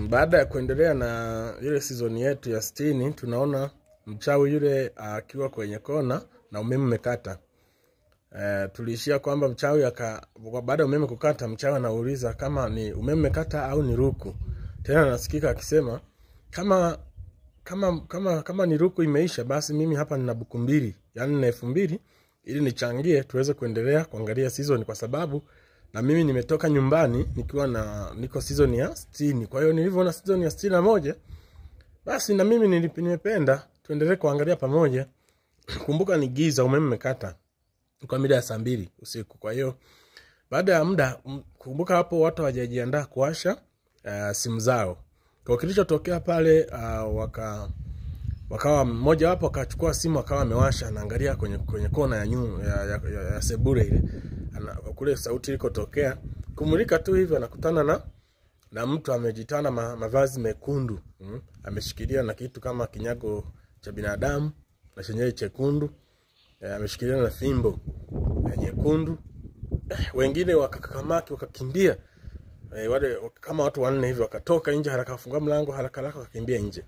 Baada ya kuendelea na ile season yetu ya 60, tunaona mchawi yule akiwa kwenye kona na umeme umekata. Tulishia kwamba mchawi baada ya umeme kukata, mchawi anauliza kama ni umeme umekata au ni ruku. Tena anasikika akisema kama ni ruku imeisha, basi mimi hapa nina buku 2, yani na 2000 ili nichangie tuweze kuendelea kuangalia season, kwa sababu na mimi nimetoka nyumbani nikiwa niko season ya 60. Kwa hiyo nilivyoona season ya 61, basi na mimi nimependa tuendelee kuangalia pamoja. Kumbuka ni giza, umeme umekata kwa mida ya saa 2 usiku. Kwa hiyo baada ya muda, kumbuka hapo watu hawajajiandaa kuwasha simu zao. Kwa kilichotokea pale, wakawa mmoja wapo akachukua simu akawa amewasha, anaangalia kwenye kona ya sebure ile. Kule sauti ilikotokea kumulika tu hivyo, anakutana na mtu amejitana mavazi mekundu. Ameshikilia na kitu kama kinyago cha binadamu na chenyewe chekundu. Ameshikilia na fimbo nyekundu. Wengine wakakamaki wakakimbia. Wale kama watu 4 hivi wakatoka nje haraka, kufunga mlango haraka wakakimbia nje.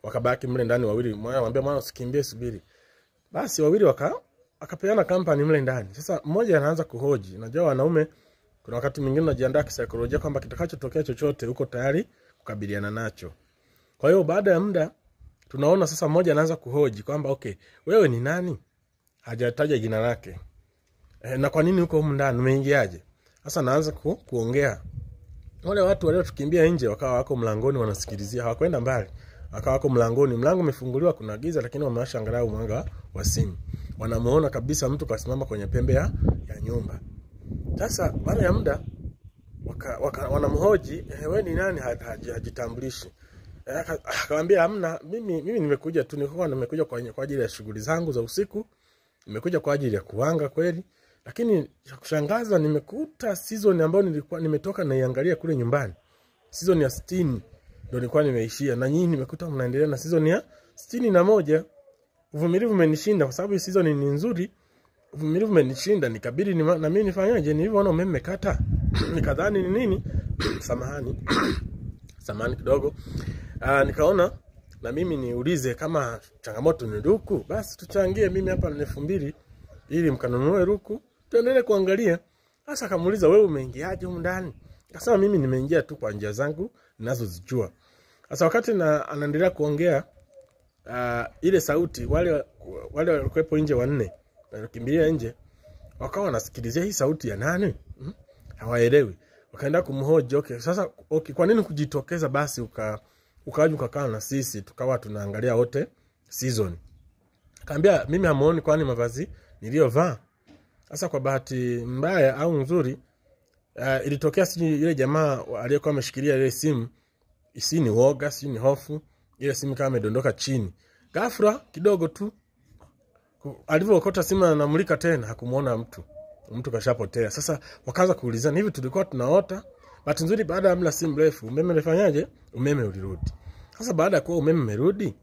Wakabaki mle ndani wawili. Mmoja anamwambia mwana usikimbie, subiri. Basi wawili akapeana kampani mle ndani. Sasa mmoja anaanza kuhoji. Unajua wanaume kuna wakati mwingine unajiandaa kisaikolojia kwamba kitakachotokea chochote uko tayari kukabiliana nacho. Kwa hiyo baada ya muda tunaona sasa mmoja anaanza kuhoji kwamba okay, wewe ni nani? Hajataja jina lake. Na kwa nini uko huko ndani, umeingiaje? Sasa anaanza kuongea. Wale watu waliotukimbia nje wakawa wako mlangoni wanasikilizia, hawakwenda mbali. Wakawa wako mlangoni, mlango umefunguliwa, kuna giza, lakini wamewasha angalau mwanga wa simu. Wanamuona kabisa mtu kasimama kwenye pembe ya nyumba. Sasa baada ya muda wanamhoji, wewe ni nani? Hajitambulishi. Akamwambia hamna, mimi nimekuja tu, nimekuja kwa ajili ya shughuli zangu za usiku. Nimekuja kwa ajili ya kuanga kweli. Lakini cha kushangaza nimekuta season ambayo nilikuwa nimetoka naiangalia kule nyumbani, season ya 60 ndio nilikuwa nimeishia, na nyinyi nimekuta mnaendelea na season ya 61. Uvumilivu umenishinda kwa sababu season ni nzuri. Uvumilivu umenishinda, nikabidi na mimi nifanyaje? Nilivyoona umeme umekata nikadhani ni nini? Samahani kidogo. Nikaona na mimi niulize kama changamoto ni ruku, basi tuchangie. Mimi hapa na 2000 ili mkanunue ruku tuendelee kuangalia. Sasa akamuuliza, wewe umeingiaje huko ndani? Akasema mimi nimeingia tu kwa njia zangu ninazozijua. Sasa wakati anaendelea kuongea, ile sauti wale walikuwepo nje 4 walikimbilia nje, wakawa wanasikilizia hii sauti ya nani? Hawaelewi. Wakaenda kumhoji, okay sasa kwa nini kujitokeza basi ukaja ukakaa na sisi tukawa tunaangalia wote season? Akaambia mimi hamuoni kwani mavazi niliyovaa? Sasa kwa bahati mbaya au nzuri, ilitokea ile jamaa aliyekuwa ameshikilia ile simu, isini woga, isini hofu, ile simu kama imedondoka chini. Ghafla kidogo tu alivyokota simu anamulika tena, hakumuona mtu kashapotea. Sasa wakaanza kuulizana, hivi tulikuwa tunaota? Bahati nzuri baada ya muda si mrefu umeme ulifanyaje? Umeme ulirudi. Sasa baada ya kuwa umeme umerudi,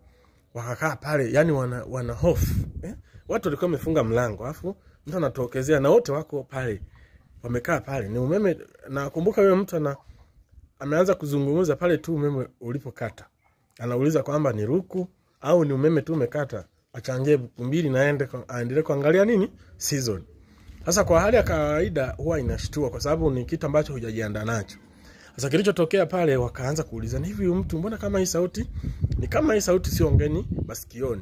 wakakaa pale, yani wana hofu. Watu walikuwa wamefunga mlango, alafu mtu anatokezea na wote wako pale. Wamekaa pale, ni umeme. Na kumbuka yule mtu ameanza kuzungumza pale tu umeme ulipokata. Anauliza kwamba ni ruku au ni umeme tu umekata, achangie 2 na aendelee kuangalia nini? Season. Sasa kwa hali ya kawaida huwa inashtua kwa sababu ni kitu ambacho hujajiandaa nacho. Sasa kilichotokea pale, wakaanza kuulizana, hivi mtu mbona kama hii sauti ni kama hii sauti sio ngeni masikioni?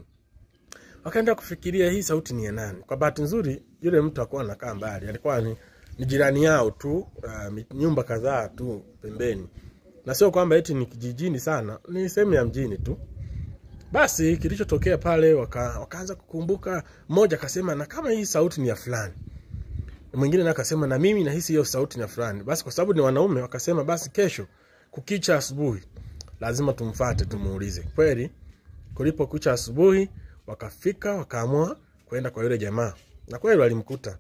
Wakaenda kufikiria hii sauti ni ya nani. Kwa bahati nzuri yule mtu hakuwa anakaa mbali, alikuwa ni jirani yao tu, nyumba kadhaa tu pembeni. Na sio kwamba eti ni kijijini sana, ni sehemu ya mjini tu. Basi kilichotokea pale, wakaanza kukumbuka. Mmoja akasema na kama hii sauti ni ya fulani. Mwingine akasema na mimi nahisi hiyo sauti ni ya fulani. Basi kwa sababu ni wanaume wakasema basi kesho kukicha asubuhi lazima tumfuate tumuulize. Kweli kulipo kucha asubuhi wakafika, wakaamua kwenda kwa yule jamaa. Na kweli walimkuta.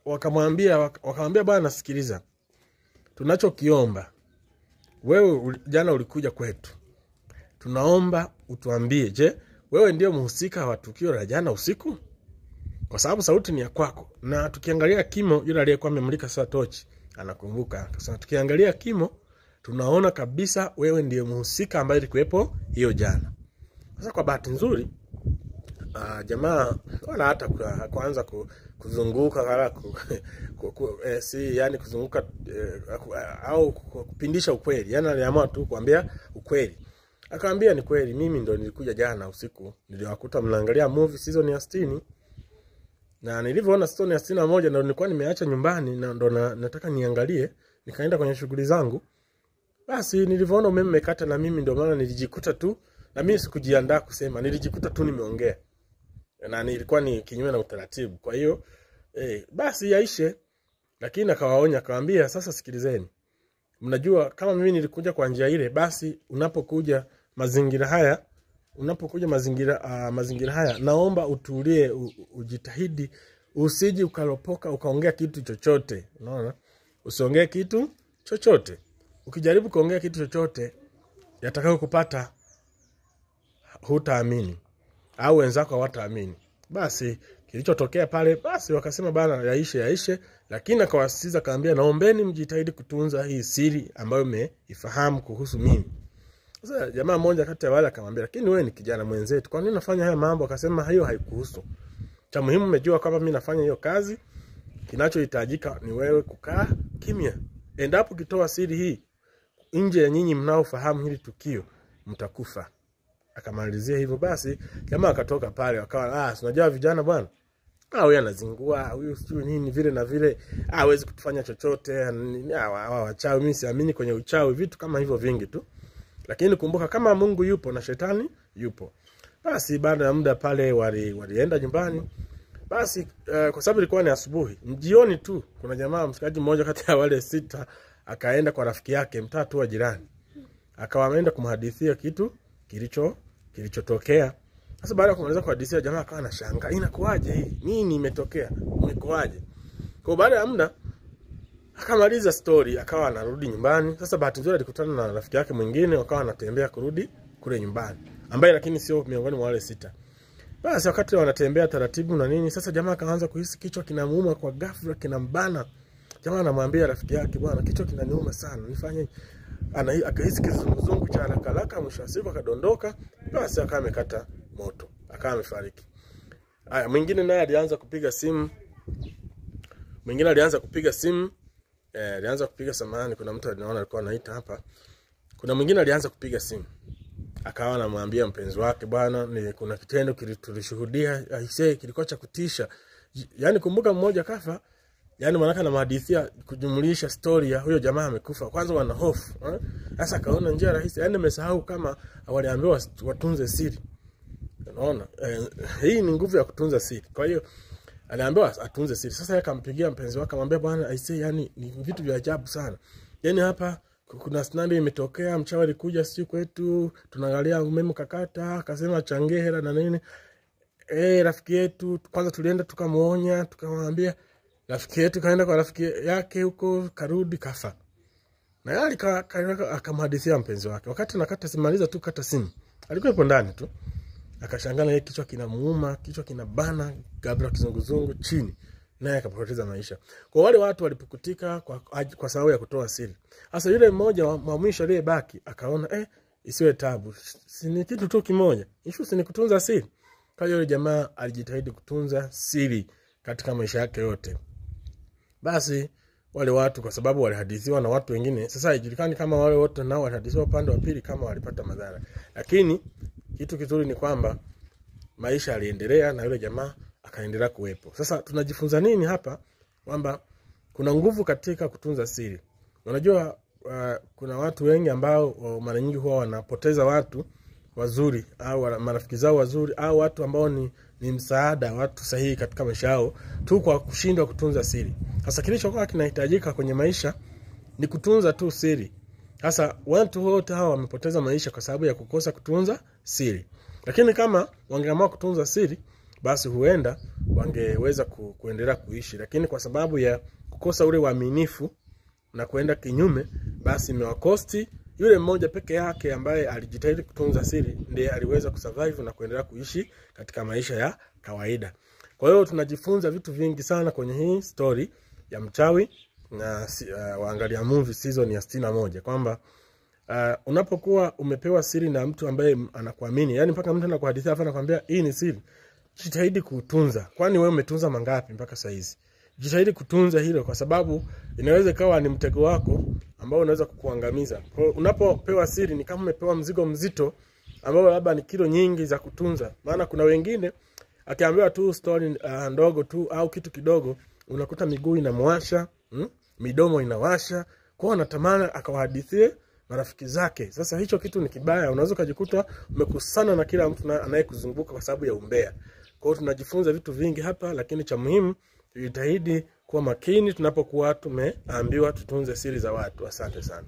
Wakamwambia bwana sikiliza, tunachokiomba, wewe jana ulikuja kwetu, tunaomba utuambie, je, wewe ndio mhusika wa tukio la jana usiku? Kwa sababu sauti ni ya kwako. Na tukiangalia kimo yule aliyekuwa amemulika saa tochi anakumbuka. Akasema tukiangalia kimo tunaona kabisa wewe ndiye mhusika ambaye alikuwepo hiyo jana. Sasa kwa bahati nzuri jamaa wala hata kuanza kuzunguka wala yani kuzunguka au kupindisha ukweli. Yani aliamua tu kuambia ukweli. Akaambia ni kweli, mimi ndo nilikuja jana usiku, niliwakuta mnaangalia movie season ya 60. Na nilivyoona season ya 61 ndo nilikuwa nimeacha nyumbani na ndo nataka niangalie, nikaenda kwenye shughuli zangu. Basi nilivyoona umeme umekata na mimi ndo maana nilijikuta tu, na mimi sikujiandaa kusema, nilijikuta tu nimeongea. Na nilikuwa ni kinyume na utaratibu. Kwa hiyo basi yaishe. Lakini akawaonya, akawaambia sasa sikilizeni. Mnajua kama mimi nilikuja kwa njia ile, basi unapokuja mazingira haya naomba utulie, ujitahidi, usiji ukalopoka ukaongea kitu chochote. Unaona? Usiongee kitu chochote. Ukijaribu kuongea kitu chochote yatakao kupata hutaamini au wenzako hawataamini. Basi kilichotokea pale, basi wakasema bana yaishe, lakini akawasisitiza kaambia naombeni mjitahidi kutunza hii siri ambayo mmeifahamu kuhusu mimi. Sasa jamaa mmoja kati ya wale akamwambia, lakini wewe ni kijana mwenzetu, kwa nini unafanya haya mambo? Akasema hiyo haikuhusu. Cha muhimu umejua kwamba mimi nafanya hiyo kazi, kinachohitajika ni wewe kukaa kimya. Endapo kitoa siri hii nje ya nyinyi mnaofahamu hili tukio, mtakufa. Akamalizia hivyo. Basi jamaa akatoka pale, akawa unajua vijana bwana, huyu anazingua, huyu sijui nini vile na vile, hawezi kutufanya chochote, wachawi, mimi siamini kwenye uchawi, vitu kama hivyo vingi tu. Lakini kumbuka kama Mungu yupo na shetani yupo. Basi baada ya muda pale walienda nyumbani. Basi kwa sababu ilikuwa ni asubuhi, jioni tu kuna jamaa mshikaji mmoja kati ya wale 6 akaenda kwa rafiki yake mtatu wa jirani. Akawa ameenda kumhadithia kitu kilichotokea. Sasa baada ya kumaliza kuhadithia, jamaa akawa anashangaa, inakuaje hii? Nini imetokea? Imekuaje? Kwa baada ya muda akamaliza story, akawa anarudi nyumbani. Sasa bahati nzuri alikutana na rafiki yake mwingine, wakawa wanatembea kurudi kule nyumbani, ambaye lakini sio miongoni mwa wale 6. Basi wakati wanatembea taratibu na nini, sasa jamaa akaanza kuhisi kichwa kinamuuma kwa ghafla, kinambana. Jamaa anamwambia rafiki yake, bwana kichwa kinaniuma sana, nifanye. Akahisi kizunguzungu cha haraka, mwisho wa siku akadondoka. Basi akawa amekata moto, akawa amefariki. Haya, mwingine naye alianza kupiga simu. Alianza kupiga samani, kuna mtu anaona alikuwa anaita hapa. Kuna mwingine alianza kupiga simu. Akawa anamwambia mpenzi wake, bwana kuna kitendo tulishuhudia, aisee kilikuwa cha kutisha. Yaani kumbuka mmoja kafa, yani manaka na mahadithia kujumulisha story ya huyo jamaa amekufa. Kwanza wana hofu. Sasa kaona njia rahisi, yani nimesahau kama waliambiwa watunze siri. Unaona? Hii ni nguvu ya kutunza siri. Kwa hiyo aliambiwa atunze siri. Sasa akampigia mpenzi wake akamwambia, bwana aisee, yani ni vitu vya ajabu sana. Yani hapa kuna scenario imetokea, mchawi alikuja siku kwetu, tunaangalia umeme kakata, akasema changie hela na nini. Rafiki yetu kwanza tulienda tukamuonya, tukamwambia, rafiki yetu kaenda kwa rafiki yake huko, karudi kafa. Na yali akamhadithia mpenzi wake. Wakati nakata simaliza tu kata simu, alikuwa yupo ndani tu. Akashangaa yeye kichwa kinamuuma, kichwa kinabana, gabra kizunguzungu chini. Naye akapoteza maisha. Kwa wale watu walipukutika kwa sababu ya kutoa siri. Sasa yule mmoja wa mwisho aliyebaki akaona isiwe tabu. Si ni kitu tu kimoja. Issue si ni kutunza siri. Kwa hiyo yule jamaa alijitahidi kutunza siri katika maisha yake yote. Basi wale watu kwa sababu walihadithiwa na watu wengine, sasa haijulikani kama wale wote nao walihadithiwa upande wa pili kama walipata madhara. Lakini kitu kizuri ni kwamba maisha yaliendelea na yule jamaa akaendelea kuwepo. Sasa tunajifunza nini hapa? Kwamba kuna nguvu katika kutunza siri. Unajua kuna watu wengi ambao mara nyingi huwa wanapoteza watu wazuri au marafiki zao wazuri au watu ambao ni msaada, watu sahihi katika maisha yao tu kwa kushindwa kutunza siri. Sasa kilichokuwa kinahitajika kwenye maisha ni kutunza tu siri. Sasa watu wote hao wamepoteza maisha kwa sababu ya kukosa kutunza siri. Lakini kama wangeamua kutunza siri, basi huenda wangeweza kuendelea kuishi. Lakini kwa sababu ya kukosa ule uaminifu na kuenda kinyume, basi imewakosti. Yule mmoja peke yake ambaye alijitahidi kutunza siri ndiye aliweza kusurvive na kuendelea kuishi katika maisha ya kawaida. Kwa hiyo tunajifunza vitu vingi sana kwenye hii story ya mchawi na waangalia movie season ya 61 kwamba unapokuwa umepewa siri na mtu ambaye anakuamini, yani mpaka mtu anakuhadithia afa anakuambia hii ni siri, jitahidi kutunza. Kwani wewe umetunza mangapi mpaka saa hizi? Jitahidi kutunza hilo, kwa sababu inaweza kawa ni mtego wako ambao unaweza kukuangamiza. Kwa unapopewa siri ni kama umepewa mzigo mzito ambao labda ni kilo nyingi za kutunza. Maana kuna wengine akiambiwa tu story ndogo tu au kitu kidogo, unakuta miguu inamwasha, midomo inawasha, kwa anatamani akawahadithie marafiki zake. Sasa hicho kitu ni kibaya, unaweza kujikuta umekusana na kila mtu anayekuzunguka kwa sababu ya umbea. Kwa hiyo tunajifunza vitu vingi hapa, lakini cha muhimu tujitahidi kuwa makini tunapokuwa tumeambiwa tutunze siri za watu. Asante sana.